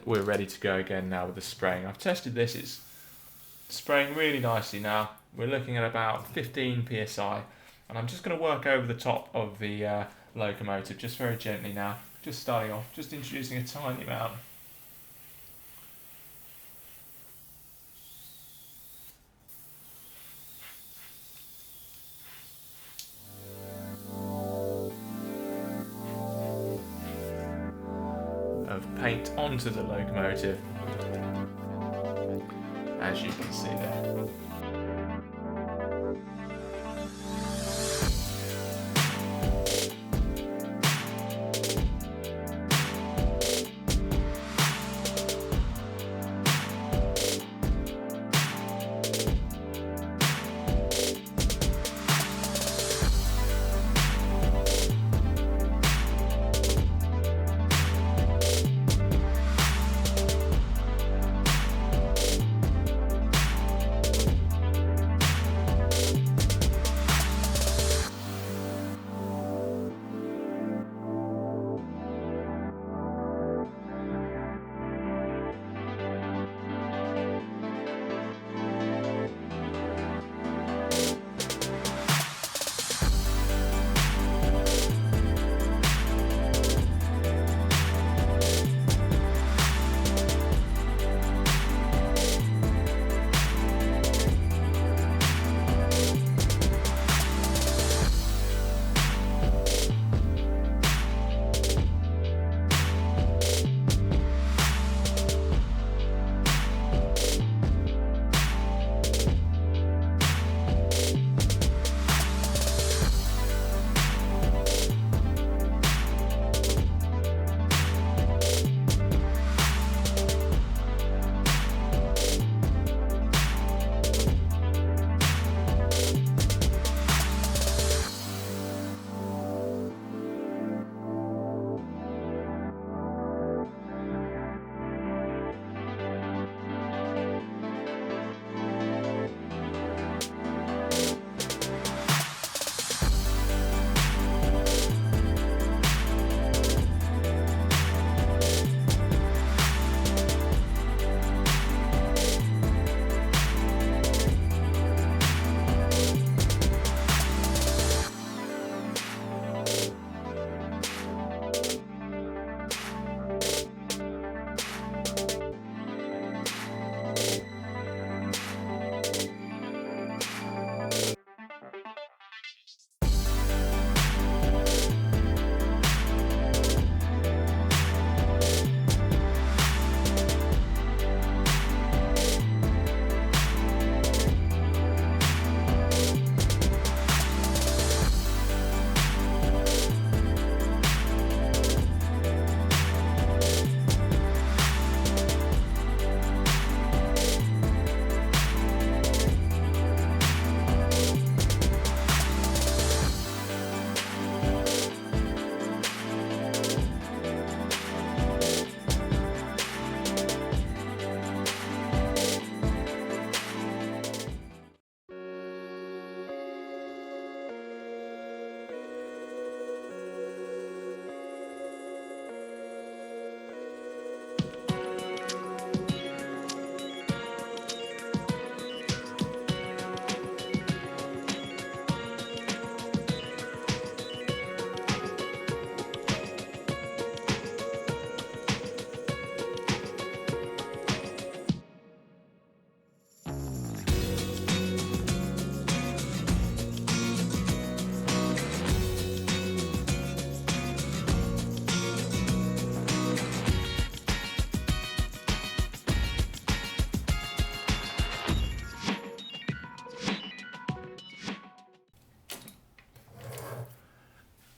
we're ready to go again now with the spraying. I've tested this, it's spraying really nicely now. We're looking at about 15 psi, and I'm just going to work over the top of the locomotive just very gently now. Just starting off, just introducing a tiny amount. Of paint onto the locomotive, as you can see there.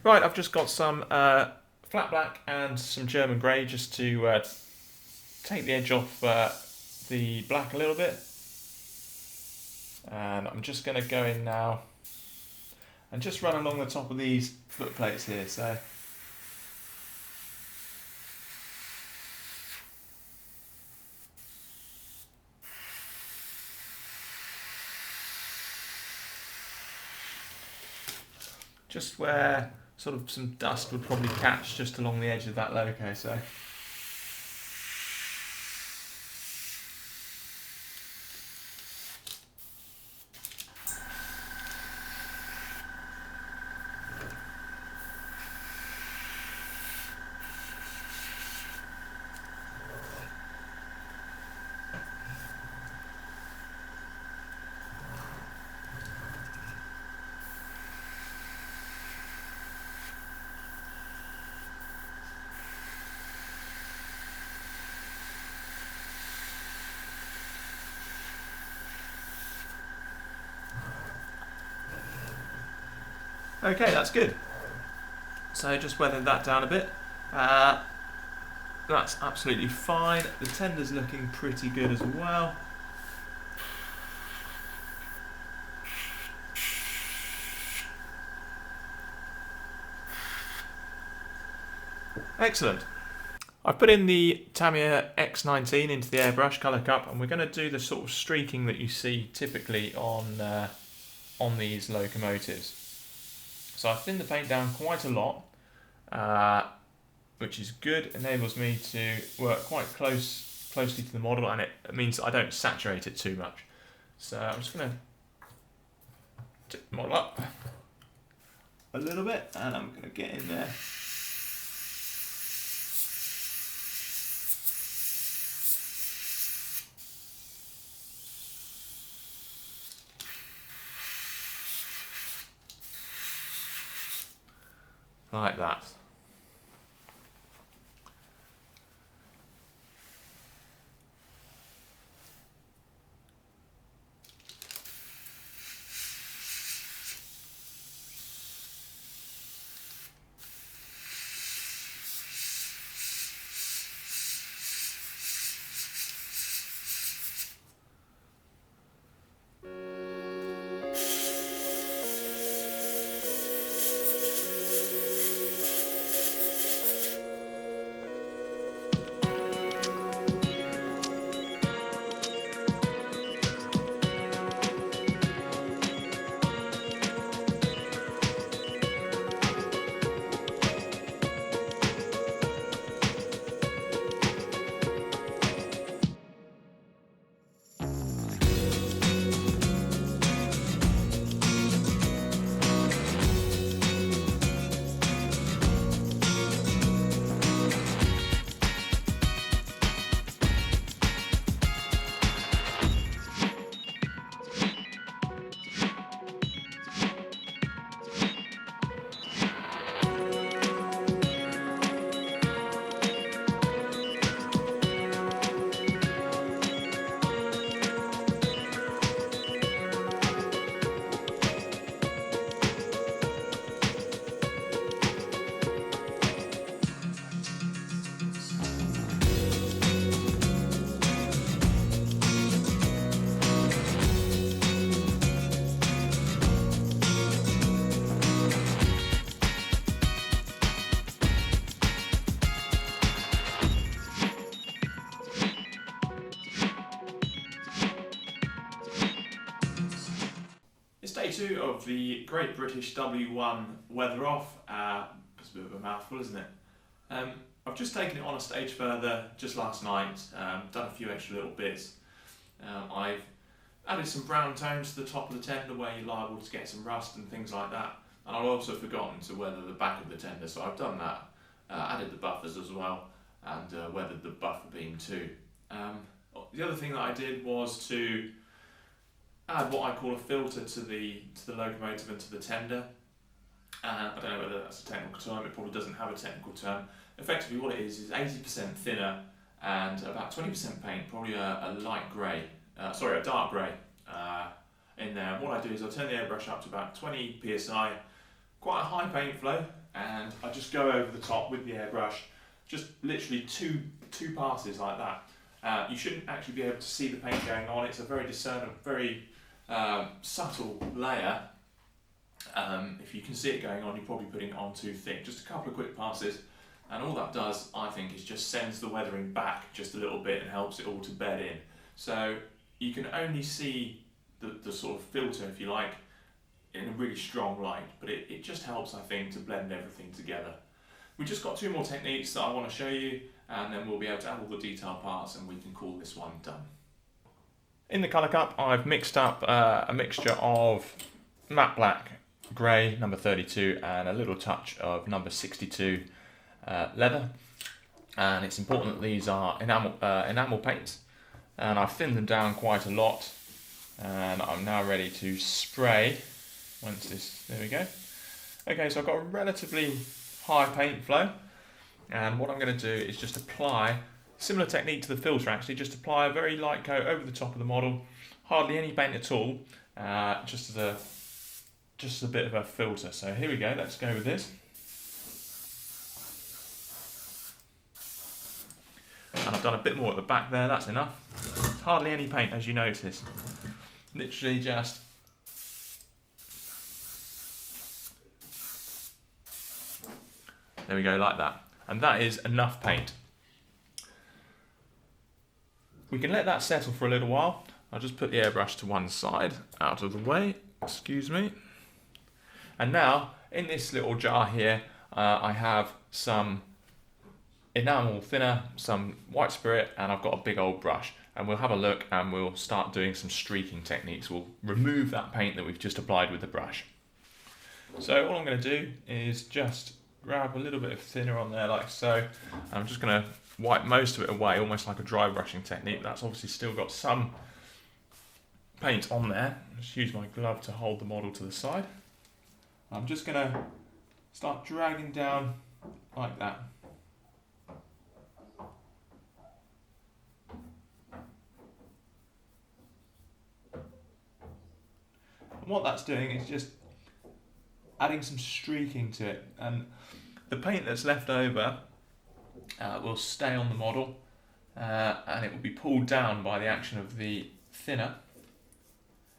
Right, I've just got some flat black and some German grey just to take the edge off the black a little bit. And I'm just going to go in now and just run along the top of these foot plates here. So just where sort of some dust would probably catch just along the edge of that loco. So Okay, that's good. So just weathered that down a bit. That's absolutely fine. The tender's looking pretty good as well. Excellent. I've put in the Tamiya X19 into the airbrush colour cup, and we're going to do the sort of streaking that you see typically on these locomotives. So I've thinned the paint down quite a lot, which is good. Enables me to work quite closely to the model, and it means that I don't saturate it too much. So I'm just going to tip the model up a little bit, and I'm going to get in there. Like that. It's day 2 of the Great British W1 weather off. It's a bit of a mouthful, isn't it? I've just taken it on a stage further just last night, done a few extra little bits. I've added some brown tones to the top of the tender where you're liable to get some rust and things like that. And I've also forgotten to weather the back of the tender, so I've done that. Added the buffers as well, and weathered the buffer beam too. The other thing that I did was to add what I call a filter to the locomotive and to the tender. I don't know whether that's a technical term, it probably doesn't have a technical term. Effectively what it is 80% thinner and about 20% paint, probably a light grey, a dark grey in there. And what I do is I turn the airbrush up to about 20 psi, quite a high paint flow, and I just go over the top with the airbrush, just literally two passes like that. You shouldn't actually be able to see the paint going on. It's a very discernible, very subtle layer. If you can see it going on, you're probably putting it on too thick. Just a couple of quick passes, and all that does, I think, is just sends the weathering back just a little bit and helps it all to bed in. So you can only see the sort of filter, if you like, in a really strong light, but it just helps, I think, to blend everything together. We've just got 2 more techniques that I want to show you, and then we'll be able to add all the detailed parts and we can call this one done. In the colour cup, I've mixed up a mixture of matte black, grey, number 32, and a little touch of number 62 leather. And it's important that these are enamel paints, and I've thinned them down quite a lot, and I'm now ready to spray. There we go. Okay, so I've got a relatively high paint flow, and what I'm going to do is just apply, similar technique to the filter actually, just apply a very light coat over the top of the model, hardly any paint at all, just as a just a bit of a filter. So here we go, let's go with this. And I've done a bit more at the back there, that's enough. Hardly any paint, as you notice. Literally just there we go, like that. And that is enough paint. We can let that settle for a little while. I'll just put the airbrush to one side, out of the way, excuse me. And now, in this little jar here, I have some enamel thinner, some white spirit, and I've got a big old brush. And we'll have a look and we'll start doing some streaking techniques. We'll remove that paint that we've just applied with the brush. So all I'm going to do is just grab a little bit of thinner on there like so. I'm just going to wipe most of it away, almost like a dry brushing technique. That's obviously still got some paint on there. Just use my glove to hold the model to the side. I'm just going to start dragging down like that. And what that's doing is just adding some streaking to it, and the paint that's left over will stay on the model and it will be pulled down by the action of the thinner,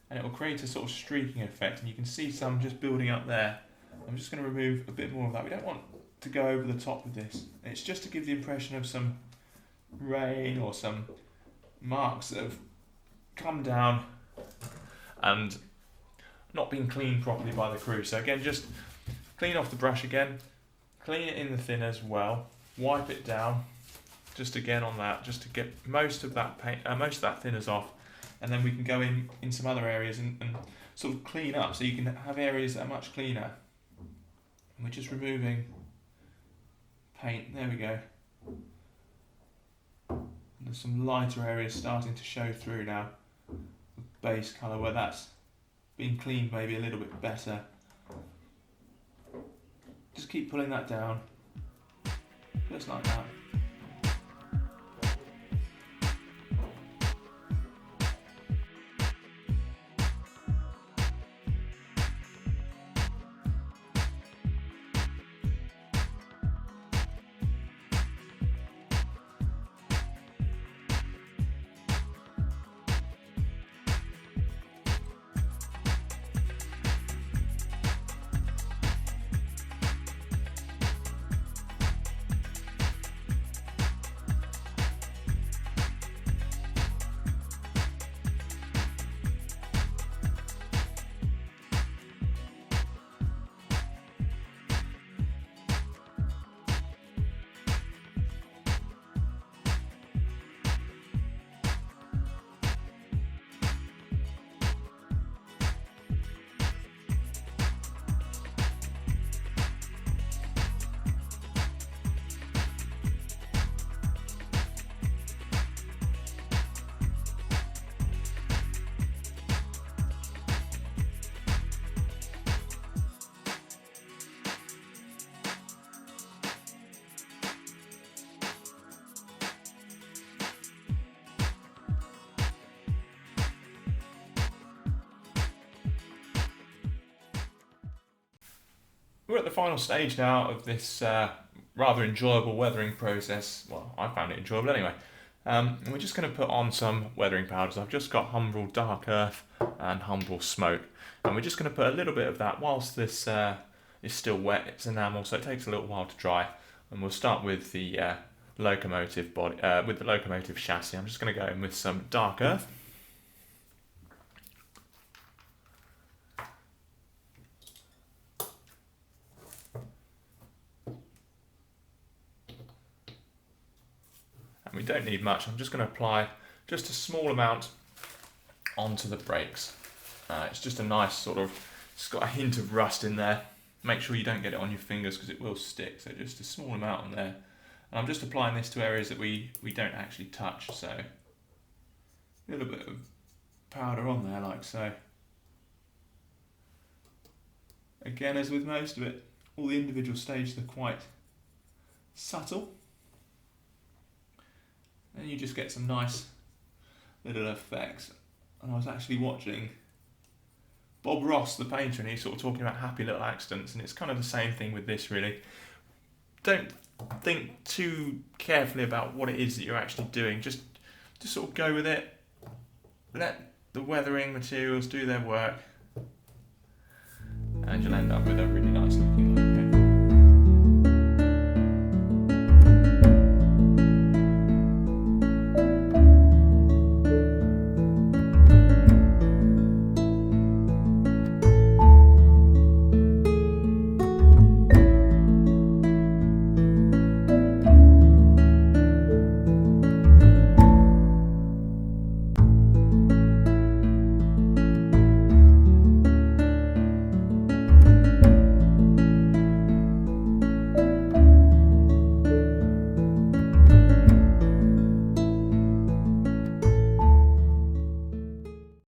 and it will create a sort of streaking effect, and you can see some just building up there. I'm just going to remove a bit more of that. We don't want to go over the top with this. It's just to give the impression of some rain or some marks that have come down and not been cleaned properly by the crew. So again, just clean off the brush again, clean it in the thin as well, wipe it down, just again on that, just to get most of that paint, most of that thinners off, and then we can go in some other areas and sort of clean up, so you can have areas that are much cleaner. And we're just removing paint. There we go. And there's some lighter areas starting to show through now. The base colour where that's been cleaned maybe a little bit better. Just keep pulling that down, just like that. We're at the final stage now of this rather enjoyable weathering process. Well, I found it enjoyable anyway. And we're just going to put on some weathering powders. I've just got Humbrol Dark Earth and Humbrol Smoke. And we're just going to put a little bit of that whilst this is still wet. It's enamel, so it takes a little while to dry. And we'll start with the locomotive body, with the locomotive chassis. I'm just going to go in with some Dark Earth. And we don't need much. I'm just going to apply just a small amount onto the brakes. It's just a nice sort of, it's got a hint of rust in there. Make sure you don't get it on your fingers because it will stick. So just a small amount on there. And I'm just applying this to areas that we don't actually touch. So a little bit of powder on there like so. Again, as with most of it, all the individual stages are quite subtle. And you just get some nice little effects. And I was actually watching Bob Ross, the painter, and he's sort of talking about happy little accidents, and it's kind of the same thing with this, really. Don't think too carefully about what it is that you're actually doing. Just sort of go with it. Let the weathering materials do their work, and you'll end up with a really nice looking logo.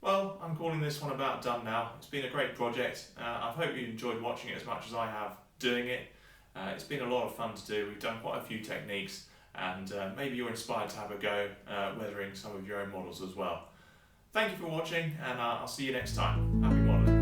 Well, I'm calling this one about done now. It's been a great project. I hope you enjoyed watching it as much as I have doing it. It's been a lot of fun to do. We've done quite a few techniques, and maybe you're inspired to have a go weathering some of your own models as well. Thank you for watching, and I'll see you next time. Happy modelling.